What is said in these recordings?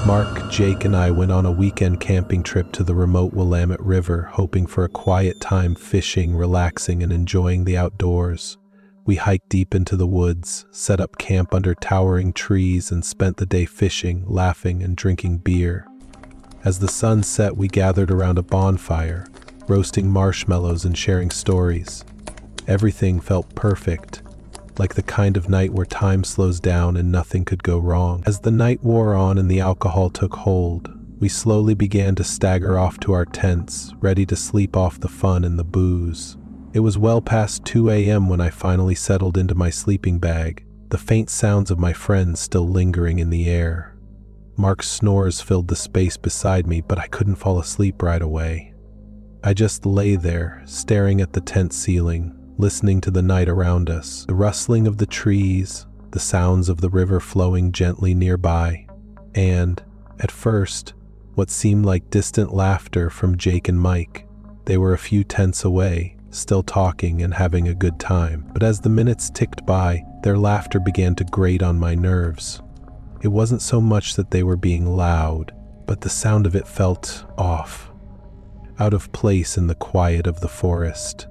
Mark, Jake, and I went on a weekend camping trip to the remote Willamette River, hoping for a quiet time fishing, relaxing, and enjoying the outdoors. We hiked deep into the woods, set up camp under towering trees, and spent the day fishing, laughing, and drinking beer. As the sun set, we gathered around a bonfire, roasting marshmallows and sharing stories. Everything felt perfect, like the kind of night where time slows down and nothing could go wrong. As the night wore on and the alcohol took hold, we slowly began to stagger off to our tents, ready to sleep off the fun and the booze. It was well past 2 a.m. when I finally settled into my sleeping bag, the faint sounds of my friends still lingering in the air. Mark's snores filled the space beside me, but I couldn't fall asleep right away. I just lay there, staring at the tent ceiling, listening to the night around us, the rustling of the trees, the sounds of the river flowing gently nearby, and, at first, what seemed like distant laughter from Jake and Mike. They were a few tents away, still talking and having a good time. But as the minutes ticked by, their laughter began to grate on my nerves. It wasn't so much that they were being loud, but the sound of it felt off, out of place in the quiet of the forest.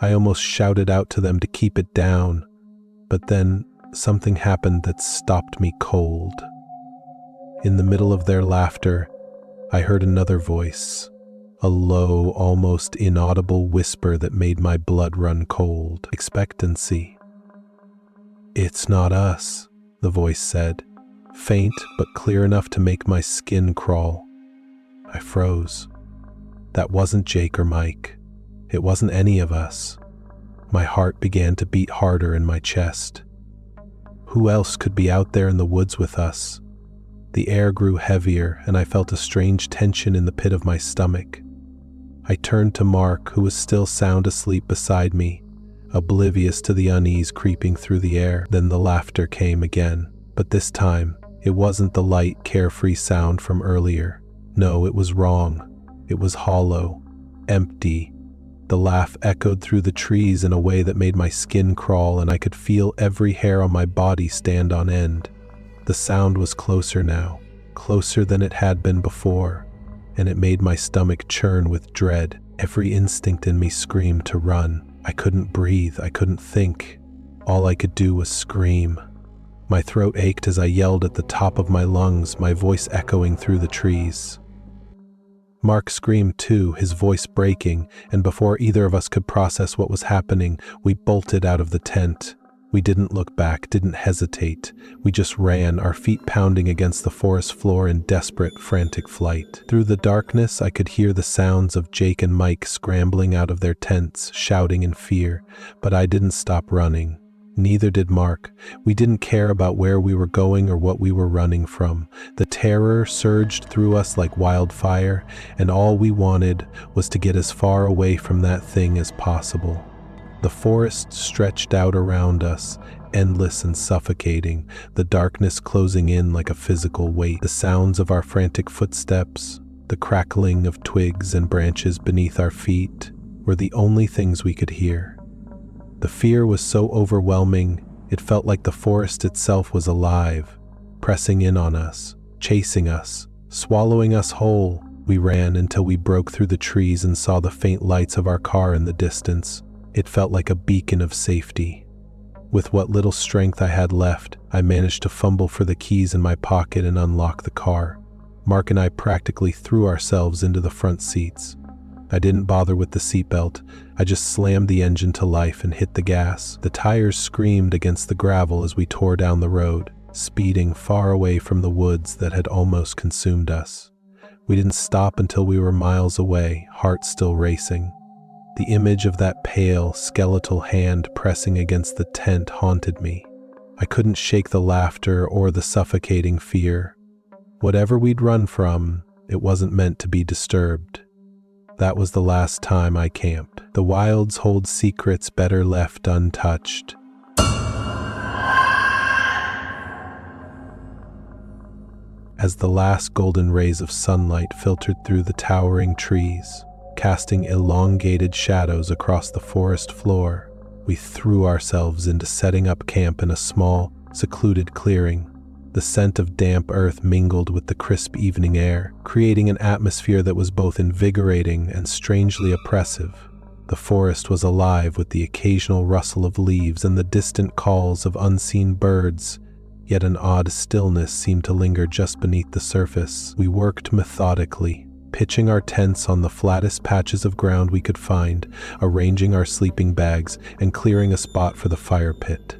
I almost shouted out to them to keep it down, but then something happened that stopped me cold. In the middle of their laughter, I heard another voice, a low, almost inaudible whisper that made my blood run cold. Expectancy. "It's not us," the voice said, faint but clear enough to make my skin crawl. I froze. That wasn't Jake or Mike. It wasn't any of us. My heart began to beat harder in my chest. Who else could be out there in the woods with us? The air grew heavier, and I felt a strange tension in the pit of my stomach. I turned to Mark, who was still sound asleep beside me, oblivious to the unease creeping through the air. Then the laughter came again, but this time, it wasn't the light, carefree sound from earlier. No, it was wrong. It was hollow, empty. The laugh echoed through the trees in a way that made my skin crawl, and I could feel every hair on my body stand on end. The sound was closer now, closer than it had been before, and it made my stomach churn with dread. Every instinct in me screamed to run. I couldn't breathe, I couldn't think. All I could do was scream. My throat ached as I yelled at the top of my lungs, my voice echoing through the trees. Mark screamed too, his voice breaking, and before either of us could process what was happening, we bolted out of the tent. We didn't look back, didn't hesitate. We just ran, our feet pounding against the forest floor in desperate, frantic flight. Through the darkness, I could hear the sounds of Jake and Mike scrambling out of their tents, shouting in fear, but I didn't stop running. Neither did Mark. We didn't care about where we were going or what we were running from. The terror surged through us like wildfire, and all we wanted was to get as far away from that thing as possible. The forest stretched out around us, endless and suffocating, the darkness closing in like a physical weight. The sounds of our frantic footsteps, the crackling of twigs and branches beneath our feet, were the only things we could hear. The fear was so overwhelming, it felt like the forest itself was alive, pressing in on us, chasing us, swallowing us whole. We ran until we broke through the trees and saw the faint lights of our car in the distance. It felt like a beacon of safety. With what little strength I had left, I managed to fumble for the keys in my pocket and unlock the car. Mark and I practically threw ourselves into the front seats. I didn't bother with the seatbelt. I just slammed the engine to life and hit the gas. The tires screamed against the gravel as we tore down the road, speeding far away from the woods that had almost consumed us. We didn't stop until we were miles away, heart still racing. The image of that pale, skeletal hand pressing against the tent haunted me. I couldn't shake the laughter or the suffocating fear. Whatever we'd run from, it wasn't meant to be disturbed. That was the last time I camped. The wilds hold secrets better left untouched. As the last golden rays of sunlight filtered through the towering trees, casting elongated shadows across the forest floor, we threw ourselves into setting up camp in a small, secluded clearing. The scent of damp earth mingled with the crisp evening air, creating an atmosphere that was both invigorating and strangely oppressive. The forest was alive with the occasional rustle of leaves and the distant calls of unseen birds, yet an odd stillness seemed to linger just beneath the surface. We worked methodically, pitching our tents on the flattest patches of ground we could find, arranging our sleeping bags, and clearing a spot for the fire pit.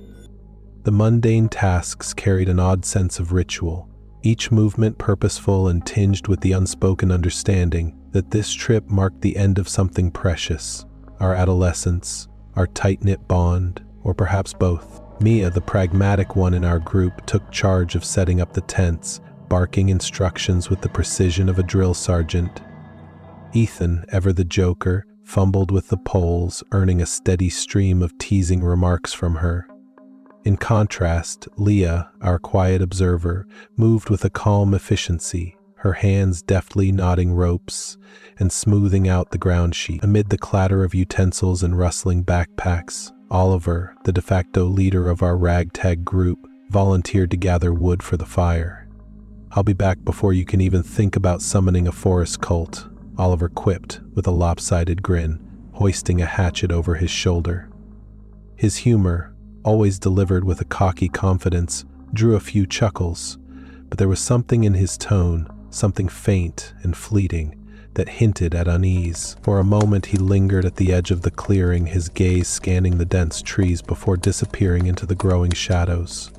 The mundane tasks carried an odd sense of ritual, each movement purposeful and tinged with the unspoken understanding that this trip marked the end of something precious, our adolescence, our tight-knit bond, or perhaps both. Mia, the pragmatic one in our group, took charge of setting up the tents, barking instructions with the precision of a drill sergeant. Ethan, ever the joker, fumbled with the poles, earning a steady stream of teasing remarks from her. In contrast, Leah, our quiet observer, moved with a calm efficiency, her hands deftly knotting ropes and smoothing out the ground sheet. Amid the clatter of utensils and rustling backpacks, Oliver, the de facto leader of our ragtag group, volunteered to gather wood for the fire. "I'll be back before you can even think about summoning a forest cult," Oliver quipped with a lopsided grin, hoisting a hatchet over his shoulder. His humor, always delivered with a cocky confidence, drew a few chuckles, but there was something in his tone, something faint and fleeting, that hinted at unease. For a moment he lingered at the edge of the clearing, his gaze scanning the dense trees before disappearing into the growing shadows.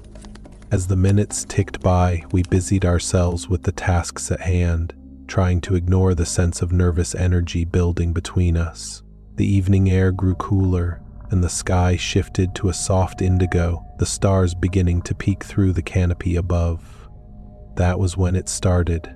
As the minutes ticked by, we busied ourselves with the tasks at hand, trying to ignore the sense of nervous energy building between us. The evening air grew cooler, and the sky shifted to a soft indigo, the stars beginning to peek through the canopy above. That was when it started.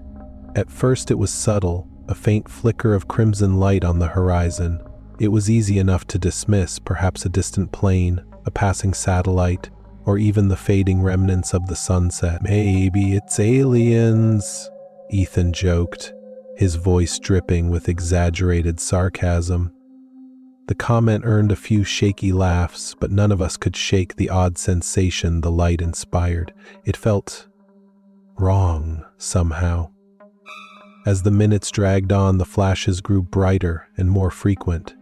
At first it was subtle, a faint flicker of crimson light on the horizon. It was easy enough to dismiss, perhaps a distant plane, a passing satellite, or even the fading remnants of the sunset. "Maybe it's aliens," Ethan joked, his voice dripping with exaggerated sarcasm. The comment earned a few shaky laughs, but none of us could shake the odd sensation the light inspired. It felt wrong, somehow. As the minutes dragged on, the flashes grew brighter and more frequent.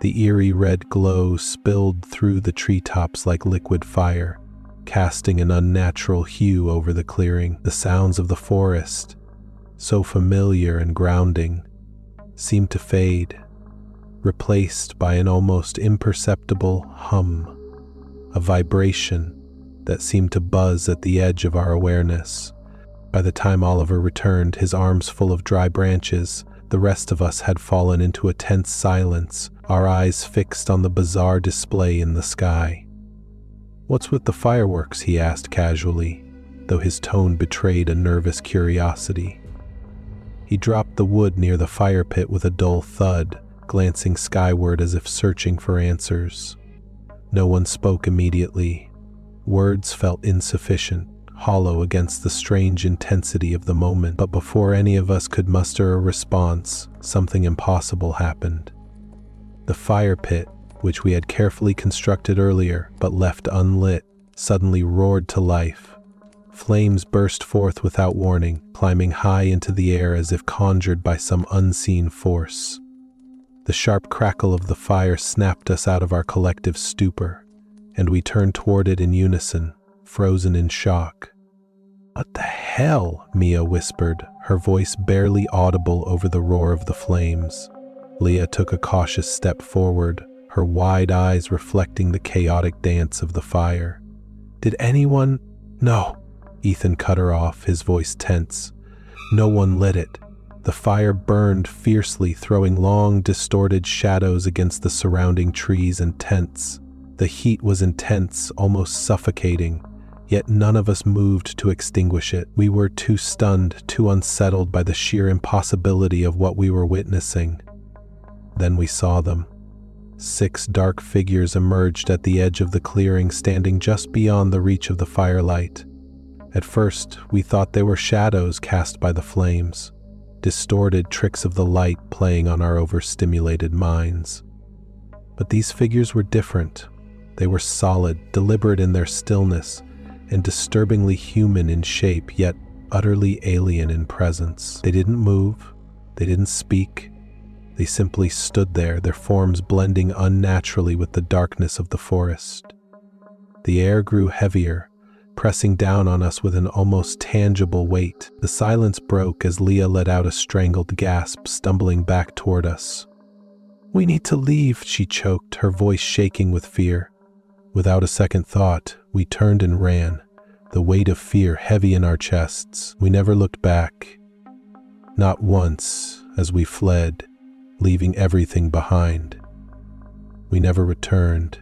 The eerie red glow spilled through the treetops like liquid fire, casting an unnatural hue over the clearing. The sounds of the forest, so familiar and grounding, seemed to fade, replaced by an almost imperceptible hum, a vibration that seemed to buzz at the edge of our awareness. By the time Oliver returned, his arms full of dry branches, the rest of us had fallen into a tense silence, our eyes fixed on the bizarre display in the sky. "What's with the fireworks?" he asked casually, though his tone betrayed a nervous curiosity. He dropped the wood near the fire pit with a dull thud, glancing skyward as if searching for answers. No one spoke immediately. Words felt insufficient, hollow against the strange intensity of the moment. But before any of us could muster a response, something impossible happened. The fire pit, which we had carefully constructed earlier but left unlit, suddenly roared to life. Flames burst forth without warning, climbing high into the air as if conjured by some unseen force. The sharp crackle of the fire snapped us out of our collective stupor, and we turned toward it in unison, frozen in shock. "What the hell?" Mia whispered, her voice barely audible over the roar of the flames. Leah took a cautious step forward, her wide eyes reflecting the chaotic dance of the fire. "Did anyone—" "No," Ethan cut her off, his voice tense. "No one lit it. The fire burned fiercely, throwing long, distorted shadows against the surrounding trees and tents. The heat was intense, almost suffocating, yet none of us moved to extinguish it. We were too stunned, too unsettled by the sheer impossibility of what we were witnessing. Then we saw them. 6 dark figures emerged at the edge of the clearing, standing just beyond the reach of the firelight. At first, we thought they were shadows cast by the flames, distorted tricks of the light playing on our overstimulated minds. But these figures were different. They were solid, deliberate in their stillness, and disturbingly human in shape, yet utterly alien in presence. They didn't move, they didn't speak, they simply stood there, their forms blending unnaturally with the darkness of the forest. The air grew heavier, pressing down on us with an almost tangible weight. The silence broke as Leah let out a strangled gasp, stumbling back toward us. "We need to leave," she choked, her voice shaking with fear. Without a second thought, we turned and ran, the weight of fear heavy in our chests. We never looked back. Not once, as we fled, leaving everything behind. We never returned.